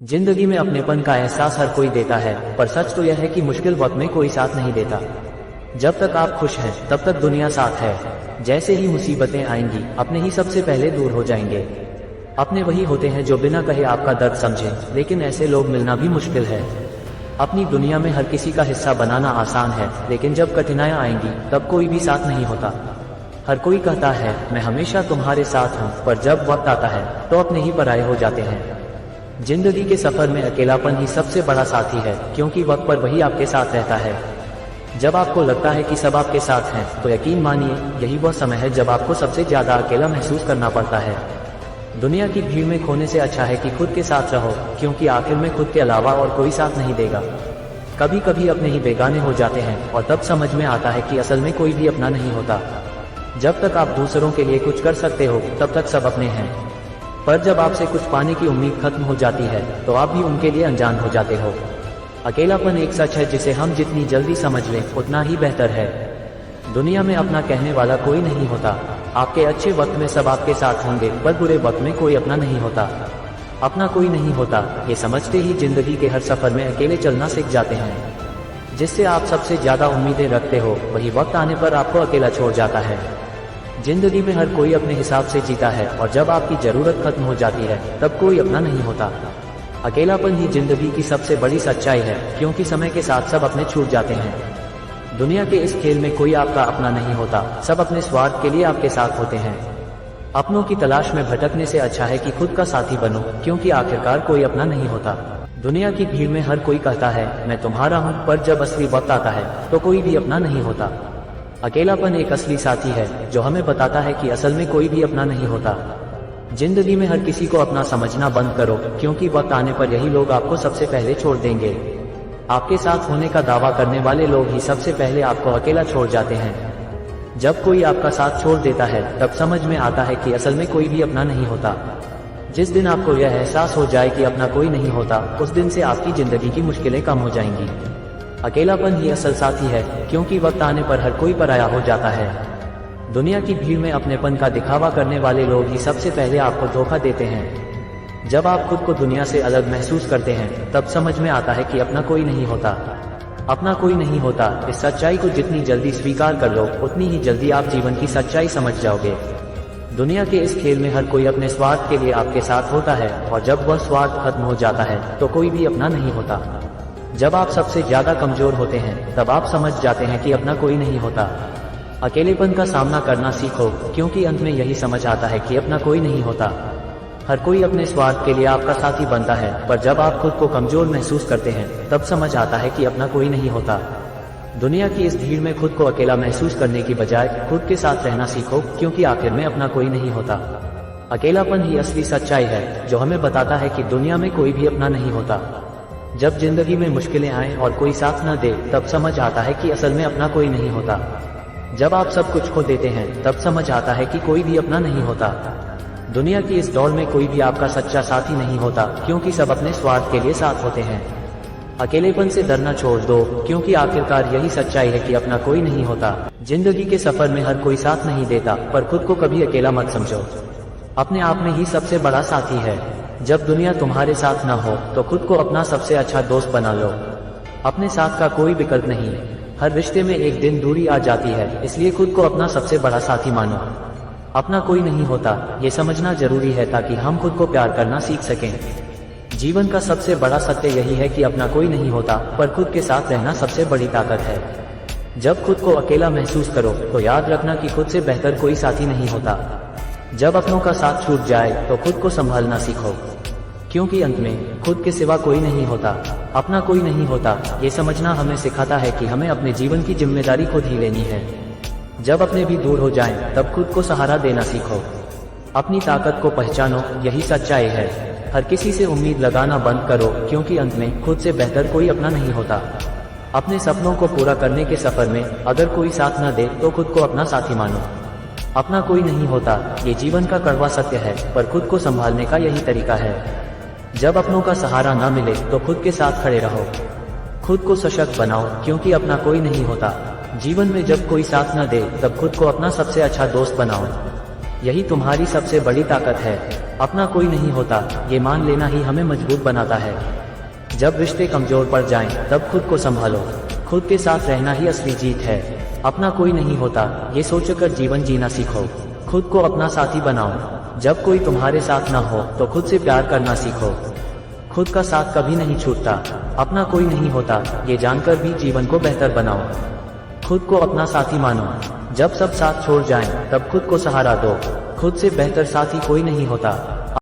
जिंदगी में अपनेपन का एहसास हर कोई देता है, पर सच तो यह है कि मुश्किल वक्त में कोई साथ नहीं देता। जब तक आप खुश हैं तब तक दुनिया साथ है। जैसे ही मुसीबतें आएंगी अपने ही सबसे पहले दूर हो जाएंगे। अपने वही होते हैं जो बिना कहे आपका दर्द समझें, लेकिन ऐसे लोग मिलना भी मुश्किल है। अपनी दुनिया में हर किसी का हिस्सा बनाना आसान है, लेकिन जब कठिनाइयां आएंगी तब कोई भी साथ नहीं होता। हर कोई कहता है मैं हमेशा तुम्हारे साथ हूँ, पर जब वक्त आता है तो अपने ही पराये हो जाते हैं। जिंदगी के सफर में अकेलापन ही सबसे बड़ा साथी है, क्योंकि वक्त पर वही आपके साथ रहता है। जब आपको लगता है कि सब आपके साथ हैं, तो यकीन मानिए यही वह समय है जब आपको सबसे ज्यादा अकेला महसूस करना पड़ता है। दुनिया की भीड़ में खोने से अच्छा है कि खुद के साथ रहो, क्योंकि आखिर में खुद के अलावा और कोई साथ नहीं देगा। कभी कभी अपने ही बेगाने हो जाते हैं और तब समझ में आता है कि असल में कोई भी अपना नहीं होता। जब तक आप दूसरों के लिए कुछ कर सकते हो तब तक सब अपने हैं, पर जब आपसे कुछ पाने की उम्मीद खत्म हो जाती है तो आप भी उनके लिए अनजान हो जाते हो। अकेलापन एक सच है जिसे हम जितनी जल्दी समझ लें उतना ही बेहतर है। दुनिया में अपना कहने वाला कोई नहीं होता। आपके अच्छे वक्त में सब आपके साथ होंगे, पर बुरे वक्त में कोई अपना नहीं होता। अपना कोई नहीं होता ये समझते ही जिंदगी के हर सफर में अकेले चलना सीख जाते हैं। जिससे आप सबसे ज्यादा उम्मीदें रखते हो वही वक्त आने पर आपको अकेला छोड़ जाता है। जिंदगी में हर कोई अपने हिसाब से जीता है, और जब आपकी जरूरत खत्म हो जाती है तब कोई अपना नहीं होता। अकेलापन ही जिंदगी की सबसे बड़ी सच्चाई है, क्योंकि समय के साथ सब अपने छूट जाते हैं। दुनिया के इस खेल में कोई आपका अपना नहीं होता, सब अपने स्वार्थ के लिए आपके साथ होते हैं। अपनों की तलाश में भटकने से अच्छा है कि खुद का साथी बनो, क्योंकि आखिरकार कोई अपना नहीं होता। दुनिया की भीड़ में हर कोई कहता है मैं तुम्हारा हूँ, पर जब असली वक्त आता है तो कोई भी अपना नहीं होता। अकेलापन एक असली साथी है जो हमें बताता है कि असल में कोई भी अपना नहीं होता। जिंदगी में हर किसी को अपना समझना बंद करो, क्योंकि वक्त आने पर यही लोग आपको सबसे पहले छोड़ देंगे। आपके साथ होने का दावा करने वाले लोग ही सबसे पहले आपको अकेला छोड़ जाते हैं। जब कोई आपका साथ छोड़ देता है तब समझ में आता है कि असल में कोई भी अपना नहीं होता। जिस दिन आपको यह एहसास हो जाए कि अपना कोई नहीं होता, उस दिन से आपकी जिंदगी की मुश्किलें कम हो जाएंगी। अकेलापन ही असल साथी है, क्योंकि वक्त आने पर हर कोई पराया हो जाता है। दुनिया की भीड़ में अपनेपन का दिखावा करने वाले लोग ही सबसे पहले आपको धोखा देते हैं। जब आप खुद को दुनिया से अलग महसूस करते हैं तब समझ में आता है कि अपना कोई नहीं होता। अपना कोई नहीं होता इस सच्चाई को जितनी जल्दी स्वीकार कर लो, उतनी ही जल्दी आप जीवन की सच्चाई समझ जाओगे। दुनिया के इस खेल में हर कोई अपने स्वार्थ के लिए आपके साथ होता है, और जब वह स्वार्थ खत्म हो जाता है तो कोई भी अपना नहीं होता। जब आप सबसे ज्यादा कमजोर होते हैं तब आप समझ जाते हैं कि अपना कोई नहीं होता। अकेलेपन का सामना करना सीखो, क्योंकि अंत में यही समझ आता है कि अपना कोई नहीं होता। हर कोई अपने स्वार्थ के लिए आपका साथी बनता है, पर जब आप खुद को कमजोर महसूस करते हैं तब समझ आता है कि अपना कोई नहीं होता। दुनिया की इस भीड़ में खुद को अकेला महसूस करने की बजाय खुद के साथ रहना सीखो, क्योंकि आखिर में अपना कोई नहीं होता। अकेलापन ही असली सच्चाई है जो हमें बताता है कि दुनिया में कोई भी अपना नहीं होता। जब जिंदगी में मुश्किलें आए और कोई साथ न दे तब समझ आता है कि असल में अपना कोई नहीं होता। जब आप सब कुछ खो देते हैं तब समझ आता है कि कोई भी अपना नहीं होता। दुनिया की इस दौड़ में कोई भी आपका सच्चा साथी नहीं होता, क्योंकि सब अपने स्वार्थ के लिए साथ होते हैं। अकेलेपन से डरना छोड़ दो, क्योंकि आखिरकार यही सच्चाई है कि अपना कोई नहीं होता। जिंदगी के सफर में हर कोई साथ नहीं देता, पर खुद को कभी अकेला मत समझो। अपने आप में ही सबसे बड़ा साथी है। जब दुनिया तुम्हारे साथ ना हो तो खुद को अपना सबसे अच्छा दोस्त बना लो। अपने साथ का कोई विकल्प नहीं। हर रिश्ते में एक दिन दूरी आ जाती है, इसलिए खुद को अपना सबसे बड़ा साथी मानो। अपना कोई नहीं होता ये समझना जरूरी है, ताकि हम खुद को प्यार करना सीख सकें। जीवन का सबसे बड़ा सत्य यही है कि अपना कोई नहीं होता, पर खुद के साथ रहना सबसे बड़ी ताकत है। जब खुद को अकेला महसूस करो तो याद रखना कि खुद से बेहतर कोई साथी नहीं होता। जब अपनों का साथ छूट जाए तो खुद को संभालना सीखो, क्योंकि अंत में खुद के सिवा कोई नहीं होता। अपना कोई नहीं होता ये समझना हमें सिखाता है कि हमें अपने जीवन की जिम्मेदारी खुद ही लेनी है। जब अपने भी दूर हो जाएं, तब खुद को सहारा देना सीखो। अपनी ताकत को पहचानो, यही सच्चाई है। हर किसी से उम्मीद लगाना बंद करो, क्योंकि अंत में खुद से बेहतर कोई अपना नहीं होता। अपने सपनों को पूरा करने के सफर में अगर कोई साथ न दे तो खुद को अपना साथी मानो। अपना कोई नहीं होता ये जीवन का कड़वा सत्य है, पर खुद को संभालने का यही तरीका है। जब अपनों का सहारा न मिले तो खुद के साथ खड़े रहो। खुद को सशक्त बनाओ, क्योंकि अपना कोई नहीं होता। जीवन में जब कोई साथ न दे तब खुद को अपना सबसे अच्छा दोस्त बनाओ। यही तुम्हारी सबसे बड़ी ताकत है। अपना कोई नहीं होता, ये मान लेना ही हमें मजबूत बनाता है। जब रिश्ते कमजोर पड़ जाएं, तब खुद को संभालो। खुद के साथ रहना ही असली जीत है। अपना कोई नहीं होता, ये सोचकर जीवन जीना सीखो। खुद को अपना साथी बनाओ। जब कोई तुम्हारे साथ ना हो तो खुद से प्यार करना सीखो। खुद का साथ कभी नहीं छूटता। अपना कोई नहीं होता, ये जानकर भी जीवन को बेहतर बनाओ। खुद को अपना साथी मानो। जब सब साथ छोड़ जाएं, तब खुद को सहारा दो। खुद से बेहतर साथी कोई नहीं होता।